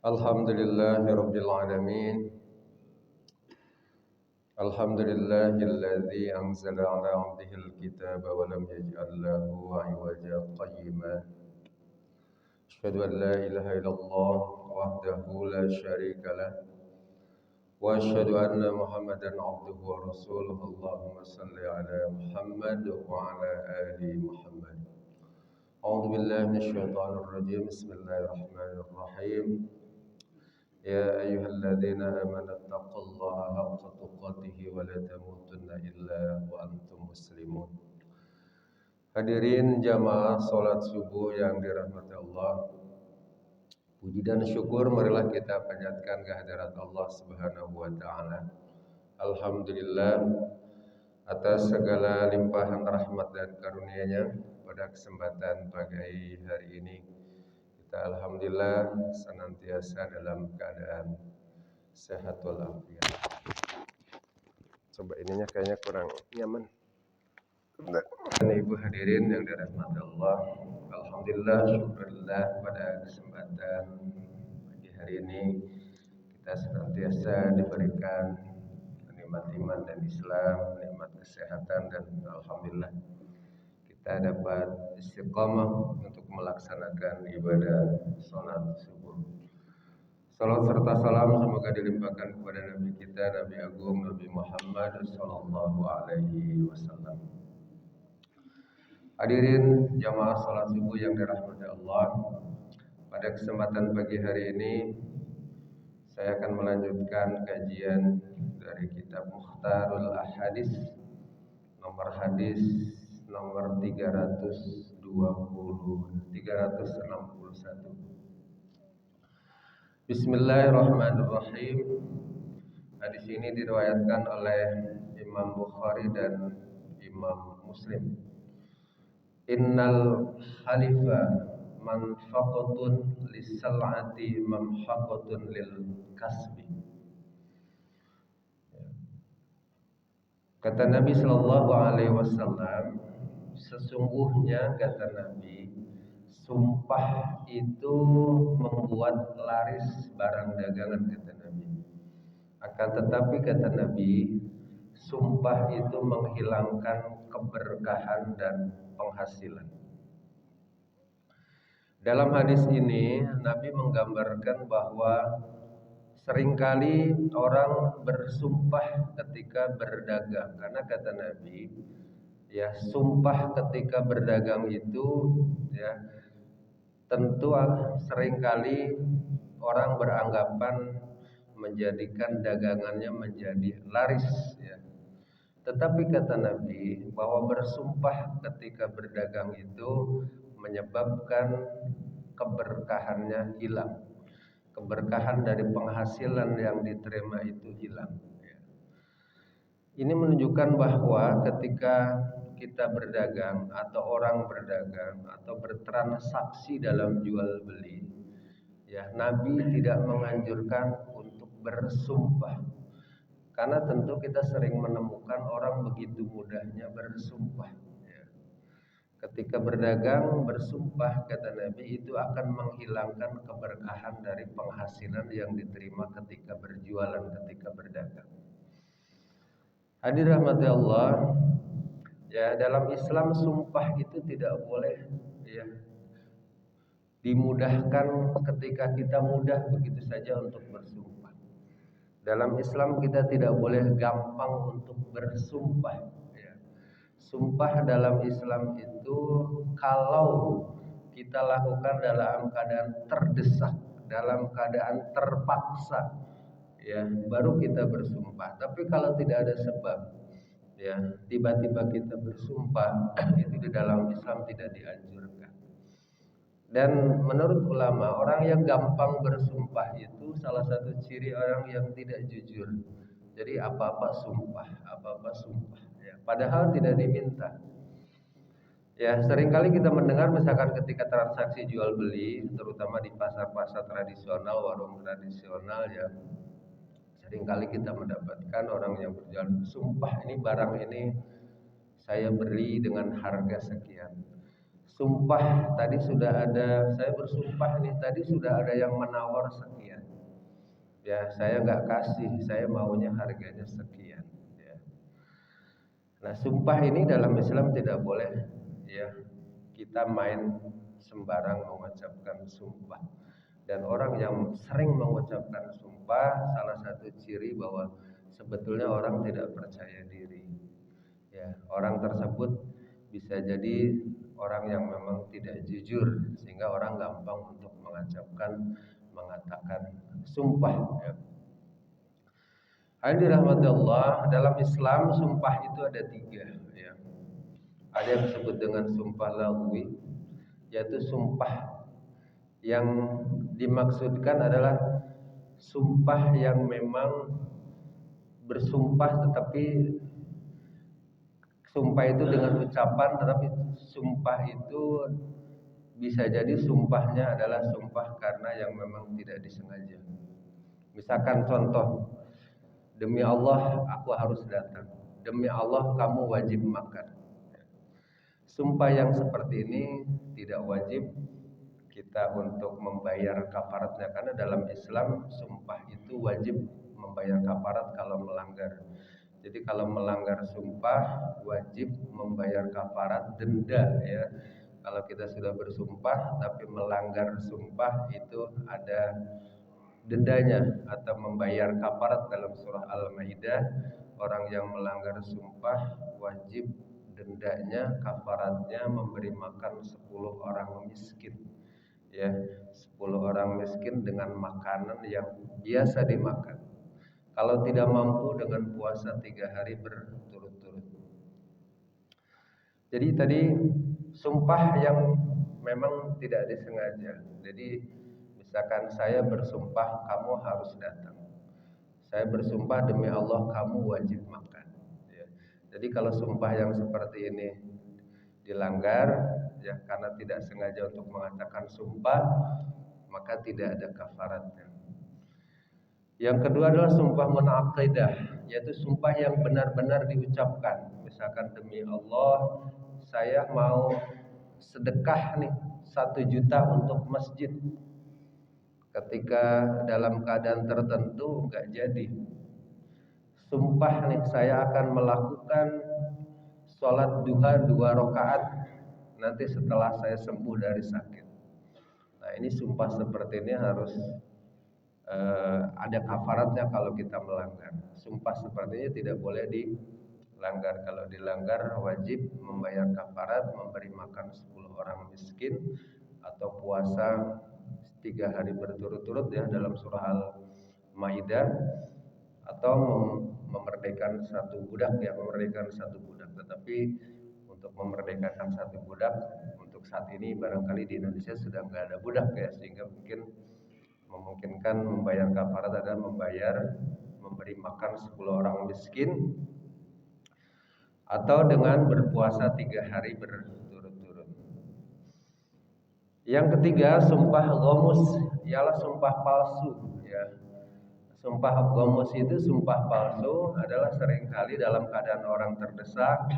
Alhamdulillahi Rabbil Alamin. Alhamdulillahilladzi anzala ala abdihil kitaba wa lam yaj'al lahu 'iwaja qayyima. Asyhadu an la ilaha illallah wahdahu la syarika lah wa asyhadu anna Muhammadan 'abduhu wa rasuluhu. Allahumma shalli ala Muhammad wa ala ali Muhammad. A'udzu billahi minasyaitonir rajim. Bismillahirrahmanirrahim. Ya ayyuhalladzina amanu taqullaha haqqa tuqatih wa la tamutunna illa wa antum muslimun. Hadirin jamaah salat subuh yang dirahmati Allah. Puji dan syukur marilah kita panjatkan kehadirat Allah Subhanahu wa taala. Alhamdulillah atas segala limpahan rahmat dan karunia-Nya pada kesempatan pagi hari ini. Kita alhamdulillah senantiasa dalam keadaan sehat walafiat. Coba ininya kayaknya kurang nyaman. Ibu hadirin yang dirahmati Allah, alhamdulillah syukurillah pada kesempatan pagi hari ini kita senantiasa diberikan nikmat iman dan Islam, nikmat kesehatan, dan alhamdulillah kita dapat istiqamah untuk melaksanakan ibadah salat subuh. Salat serta salam semoga dilimpahkan kepada Nabi kita, Nabi Agung Nabi Muhammad sallallahu alaihi wasallam. Hadirin jamaah salat subuh yang dirahmati Allah, pada kesempatan pagi hari ini saya akan melanjutkan kajian dari kitab Mukhtarul Ahadits, nomor hadis nomor 361. Bismillahirrahmanirrahim. Hadis ini diriwayatkan oleh Imam Bukhari dan Imam Muslim. Innal halifa manfaqatun lis-sal'ati mamhaqatun lil kasbi. Kata Nabi sallallahu alaihi wasallam, sesungguhnya kata Nabi, sumpah itu membuat laris barang dagangan kata Nabi. Akan tetapi kata Nabi, sumpah itu menghilangkan keberkahan dan penghasilan. Dalam hadis ini Nabi menggambarkan bahwa seringkali orang bersumpah ketika berdagang, karena kata Nabi, ya sumpah ketika berdagang itu ya tentu seringkali orang beranggapan menjadikan dagangannya menjadi laris ya. Tetapi kata Nabi bahwa bersumpah ketika berdagang itu menyebabkan keberkahannya hilang. Keberkahan dari penghasilan yang diterima itu hilang. Ini menunjukkan bahwa ketika kita berdagang atau orang berdagang atau bertransaksi dalam jual beli, ya Nabi tidak menganjurkan untuk bersumpah. Karena tentu kita sering menemukan orang begitu mudahnya bersumpah. Ketika berdagang bersumpah kata Nabi itu akan menghilangkan keberkahan dari penghasilan yang diterima ketika berjualan, ketika berdagang. Hadirin rahmati Allah, ya dalam Islam sumpah itu tidak boleh ya dimudahkan ketika kita mudah begitu saja untuk bersumpah. Dalam Islam kita tidak boleh gampang untuk bersumpah. Sumpah dalam Islam itu kalau kita lakukan dalam keadaan terdesak, dalam keadaan terpaksa, ya baru kita bersumpah. Tapi kalau tidak ada sebab, ya tiba-tiba kita bersumpah, itu di dalam Islam tidak dianjurkan. Dan menurut ulama, orang yang gampang bersumpah itu salah satu ciri orang yang tidak jujur. Jadi apa-apa sumpah. Padahal tidak diminta. Ya, seringkali kita mendengar misalkan ketika transaksi jual beli, terutama di pasar-pasar tradisional, warung tradisional ya, seringkali kita mendapatkan orang yang berjual sumpah ini barang ini saya beli dengan harga sekian. Sumpah tadi sudah ada, saya bersumpah nih tadi sudah ada yang menawar sekian. Ya, saya nggak kasih, saya maunya harganya sekian. Ya. Nah, sumpah ini dalam Islam tidak boleh ya kita main sembarang mengucapkan sumpah. Dan orang yang sering mengucapkan sumpah, salah satu ciri bahwa sebetulnya orang tidak percaya diri. Ya, orang tersebut bisa jadi orang yang memang tidak jujur, sehingga orang gampang untuk mengatakan sumpah. Ya. Hadirin dirahmati Allah, dalam Islam sumpah itu ada 3. Ya. Ada yang disebut dengan sumpah lagwi, yaitu sumpah yang dimaksudkan adalah sumpah yang memang bersumpah tetapi sumpah itu dengan ucapan, tetapi sumpah itu bisa jadi sumpahnya adalah sumpah karena yang memang tidak disengaja. Misalkan contoh, demi Allah aku harus datang, demi Allah kamu wajib makan. Sumpah yang seperti ini tidak wajib kita untuk membayar kafaratnya, karena dalam Islam sumpah itu wajib membayar kafarat kalau melanggar. Jadi kalau melanggar sumpah wajib membayar kafarat, denda ya. Kalau kita sudah bersumpah tapi melanggar sumpah itu ada dendanya atau membayar kafarat. Dalam surah Al-Maidah, orang yang melanggar sumpah wajib dendanya, kafaratnya memberi makan 10 orang miskin. Ya, 10 orang miskin dengan makanan yang biasa dimakan. Kalau tidak mampu dengan puasa 3 hari berturut-turut. Jadi tadi sumpah yang memang tidak disengaja. Jadi misalkan saya bersumpah kamu harus datang. Saya bersumpah demi Allah kamu wajib makan. Ya. Jadi kalau sumpah yang seperti ini dilanggar, ya karena tidak sengaja untuk mengatakan sumpah, maka tidak ada kafaratnya. Yang kedua adalah sumpah munaqidah, yaitu sumpah yang benar-benar diucapkan. Misalkan demi Allah, saya mau sedekah nih 1 juta untuk masjid. Ketika dalam keadaan tertentu enggak jadi. Sumpah nih saya akan melakukan sholat duha 2 rakaat nanti setelah saya sembuh dari sakit. Nah, ini sumpah seperti ini harus ada kafaratnya kalau kita melanggar. Sumpah seperti ini tidak boleh dilanggar. Kalau dilanggar wajib membayar kafarat, memberi makan 10 orang miskin, atau puasa 3 hari berturut-turut ya dalam surah Al-Maidah, atau memerdekakan 1 budak ya, memerdekakan 1 budak. Tetapi untuk memerdekakan 1 budak untuk saat ini barangkali di Indonesia sudah nggak ada budak ya, sehingga mungkin memungkinkan membayar kafarat adalah memberi makan 10 orang miskin, atau dengan berpuasa 3 hari berturut-turut. Yang ketiga, sumpah ghamus, ialah sumpah palsu ya. Sumpah ghamus itu, sumpah palsu adalah seringkali dalam keadaan orang terdesak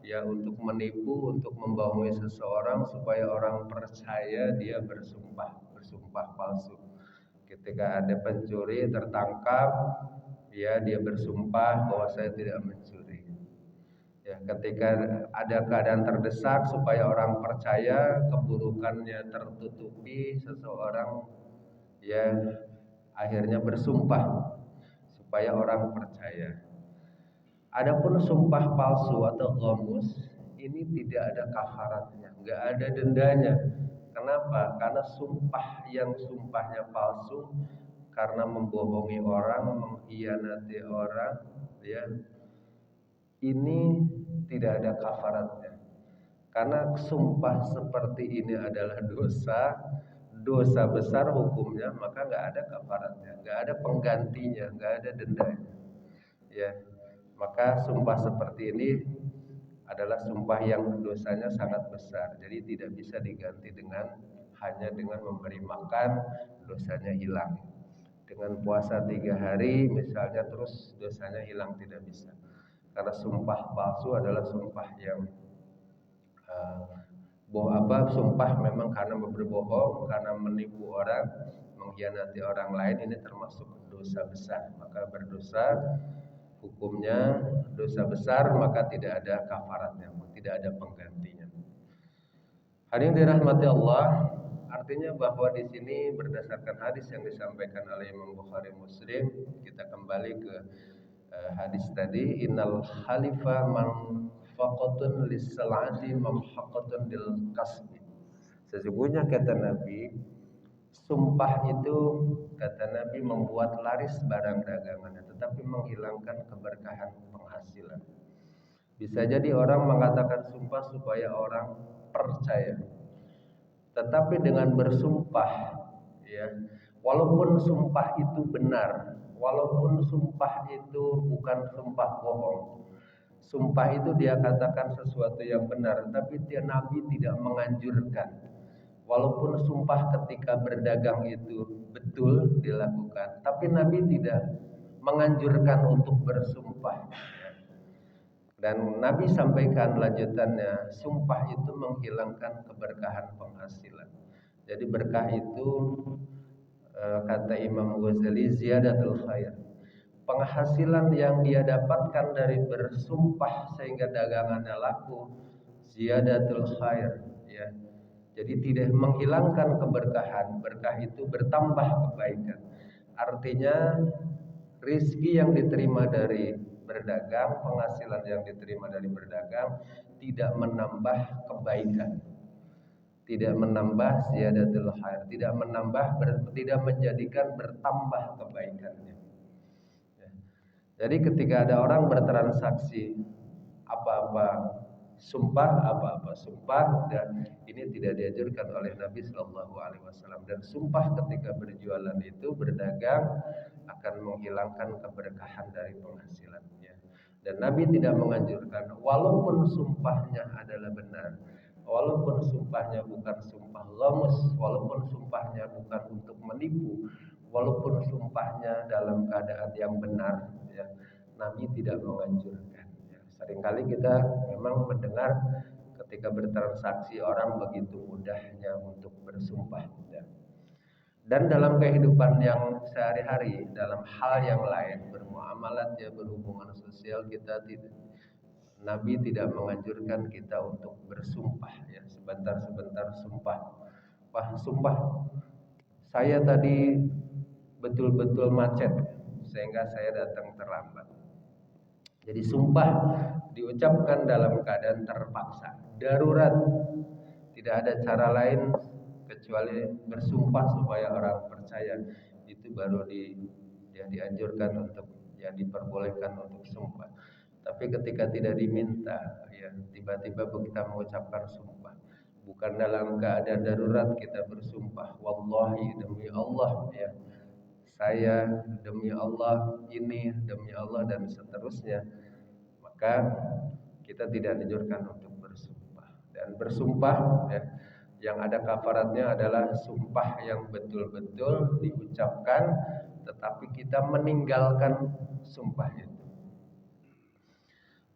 ya, untuk menipu, untuk membohongi seseorang supaya orang percaya dia bersumpah palsu. Ketika ada pencuri tertangkap, ya dia bersumpah bahwa saya tidak mencuri. Ya, ketika ada keadaan terdesak supaya orang percaya, keburukannya tertutupi, seseorang ya akhirnya bersumpah supaya orang percaya. Adapun sumpah palsu atau ghamus ini tidak ada kafaratnya, nggak ada dendanya. Kenapa? Karena sumpahnya palsu, karena membohongi orang, mengkhianati orang, ya. Ini tidak ada kafaratnya. Karena sumpah seperti ini adalah dosa besar hukumnya, maka nggak ada kafaratnya, nggak ada penggantinya, nggak ada dendanya. Ya, maka sumpah seperti ini adalah sumpah yang dosanya sangat besar, jadi tidak bisa diganti hanya dengan memberi makan, dosanya hilang. Dengan puasa 3 hari misalnya terus dosanya hilang, tidak bisa. Karena sumpah palsu adalah sumpah yang sumpah memang karena berbohong, karena menipu orang, mengkhianati orang lain, ini termasuk dosa besar. Maka berdosa hukumnya dosa besar, maka tidak ada kafaratnya, tidak ada penggantinya. Hadirin dirahmati Allah, artinya bahwa di sini berdasarkan hadis yang disampaikan oleh Imam Bukhari Muslim, kita kembali ke hadis tadi, innal halifa manfaqatun lis-salati mamhaqatun lil kasbi. Sesungguhnya kata Nabi, sumpah itu kata Nabi membuat laris barang dagangannya, tetapi menghilangkan keberkahan penghasilan. Bisa jadi orang mengatakan sumpah supaya orang percaya, tetapi dengan bersumpah, ya, walaupun sumpah itu benar, walaupun sumpah itu bukan sumpah bohong, sumpah itu dia katakan sesuatu yang benar, tapi Nabi tidak menganjurkan. Walaupun sumpah ketika berdagang itu betul dilakukan, tapi Nabi tidak menganjurkan untuk bersumpah. Dan Nabi sampaikan lanjutannya, sumpah itu menghilangkan keberkahan penghasilan. Jadi berkah itu kata Imam Ghazali ziyadatul khair. Penghasilan yang dia dapatkan dari bersumpah sehingga dagangannya laku, ziyadatul khair, ya. Jadi tidak menghilangkan keberkahan, berkah itu bertambah kebaikan. Artinya rizki yang diterima dari berdagang, penghasilan yang diterima dari berdagang tidak menambah kebaikan, tidak menambah ziyadatul khair, tidak menjadikan bertambah kebaikannya. Jadi ketika ada orang bertransaksi apa-apa sumpah, dan ini tidak dianjurkan oleh Nabi Shallallahu Alaihi Wasallam. Dan sumpah ketika berjualan itu berdagang akan menghilangkan keberkahan dari penghasilannya. Dan Nabi tidak menganjurkan, walaupun sumpahnya adalah benar, walaupun sumpahnya bukan sumpah ghamus, walaupun sumpahnya bukan untuk menipu, walaupun sumpahnya dalam keadaan yang benar, ya, Nabi tidak menganjurkan. Ya, seringkali kita memang mendengar ketika bertransaksi orang begitu mudahnya untuk bersumpah. Ya. Dan dalam kehidupan yang sehari-hari, dalam hal yang lain, bermuamalat, ya, berhubungan sosial, Nabi tidak menganjurkan kita untuk bersumpah, ya, sebentar-sebentar sumpah. Sumpah saya tadi betul-betul macet sehingga saya datang terlambat. Jadi sumpah diucapkan dalam keadaan terpaksa, darurat, tidak ada cara lain kecuali bersumpah supaya orang percaya. Itu baru dianjurkan untuk, yang diperbolehkan untuk sumpah. Tapi ketika tidak diminta, ya, tiba-tiba kita mengucapkan sumpah, bukan dalam keadaan darurat kita bersumpah, wallahi, demi Allah, ya, saya demi Allah, ini demi Allah, dan seterusnya, maka kita tidak dianjurkan untuk bersumpah. Dan bersumpah, ya, yang ada kafaratnya adalah sumpah yang betul-betul diucapkan tetapi kita meninggalkan sumpah itu.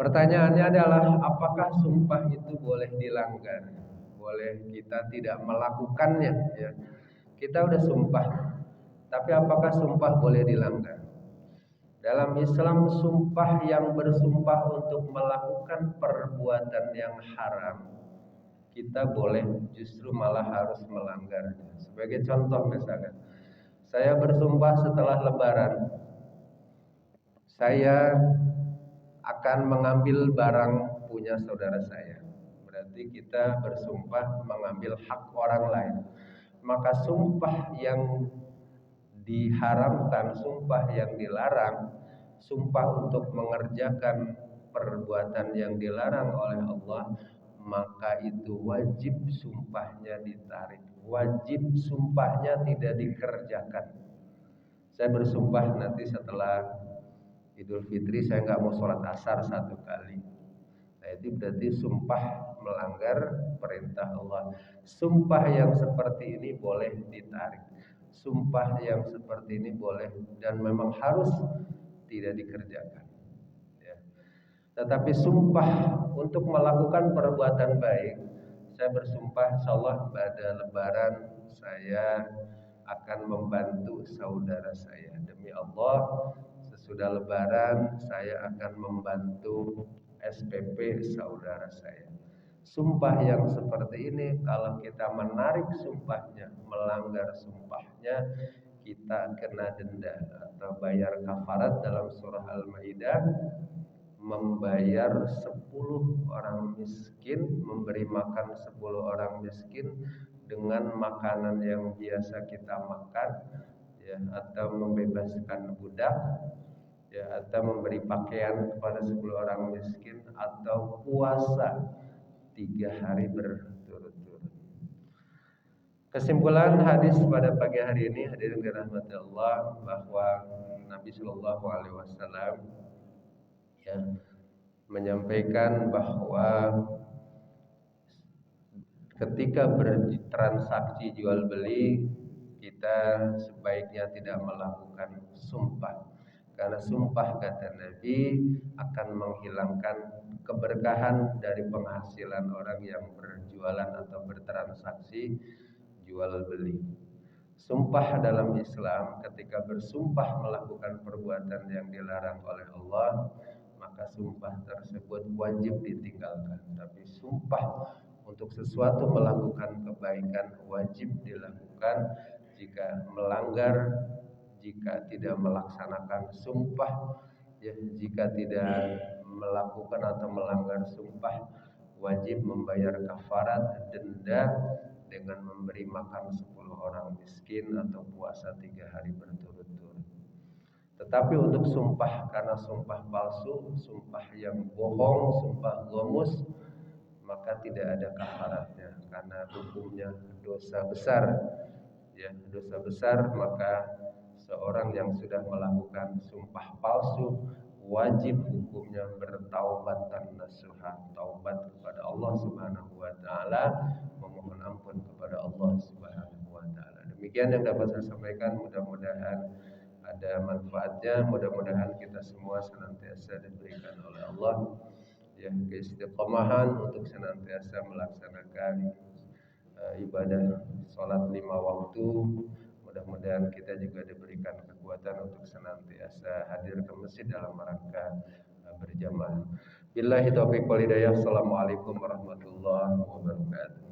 Pertanyaannya adalah, apakah sumpah itu boleh dilanggar? Boleh kita tidak melakukannya, ya. Kita udah sumpah, tapi apakah sumpah boleh dilanggar? Dalam Islam, sumpah yang bersumpah untuk melakukan perbuatan yang haram, kita boleh, justru malah harus melanggarnya. Sebagai contoh misalkan, saya bersumpah setelah Lebaran, saya akan mengambil barang punya saudara saya. Berarti kita bersumpah mengambil hak orang lain. Maka sumpah yang diharamkan, sumpah yang dilarang, sumpah untuk mengerjakan perbuatan yang dilarang oleh Allah, maka itu wajib sumpahnya ditarik, wajib sumpahnya tidak dikerjakan. Saya bersumpah nanti setelah Idul Fitri saya nggak mau sholat asar 1 kali. Nah, itu berarti sumpah melanggar perintah Allah. Sumpah yang seperti ini boleh ditarik. Sumpah yang seperti ini boleh dan memang harus tidak dikerjakan. Ya. Tetapi sumpah untuk melakukan perbuatan baik, Saya bersumpah insyaallah pada lebaran saya akan membantu saudara saya. Demi Allah, sesudah lebaran saya akan membantu SPP saudara saya. Sumpah yang seperti ini kalau kita menarik sumpahnya, melanggar sumpahnya, kita kena denda atau bayar kafarat dalam surah Al-Maidah, membayar 10 orang miskin, memberi makan 10 orang miskin dengan makanan yang biasa kita makan, ya, atau membebaskan budak, ya, atau memberi pakaian kepada 10 orang miskin, atau puasa 3 hari berturut-turut. Kesimpulan hadis pada pagi hari ini, hadirin dirahmati Allah, bahwa Nabi Shallallahu Alaihi Wasallam ya menyampaikan bahwa ketika bertransaksi jual beli kita sebaiknya tidak melakukan sumpah, karena sumpah kata Nabi akan menghilangkan keberkahan dari penghasilan orang yang berjualan atau bertransaksi jual beli. Sumpah dalam Islam, ketika bersumpah melakukan perbuatan yang dilarang oleh Allah, maka sumpah tersebut wajib ditinggalkan. Tapi sumpah untuk sesuatu melakukan kebaikan wajib dilakukan. Jika melanggar, jika tidak melaksanakan sumpah, ya, jika tidak melakukan atau melanggar sumpah, wajib membayar kafarat, denda, dengan memberi makan 10 orang miskin atau puasa 3 hari berturut-turut. Tetapi untuk sumpah, karena sumpah palsu, sumpah yang bohong, sumpah gomus, maka tidak ada kafaratnya karena hukumnya dosa besar. Ya, dosa besar, maka seorang yang sudah melakukan sumpah palsu wajib hukumnya bertaubat dan nasuha, taubat kepada Allah Subhanahu wa taala, memohon ampun kepada Allah Subhanahu wa taala. Demikian yang dapat saya sampaikan, mudah-mudahan ada manfaatnya, mudah-mudahan kita semua senantiasa diberikan oleh Allah ya keistiqomahan untuk senantiasa melaksanakan ibadah salat 5 waktu. Mudah-mudahan kita juga diberikan kekuatan untuk senantiasa hadir ke masjid dalam rangka berjamaah. Billahi taufiq wal hidayah. Assalamualaikum warahmatullahi wabarakatuh.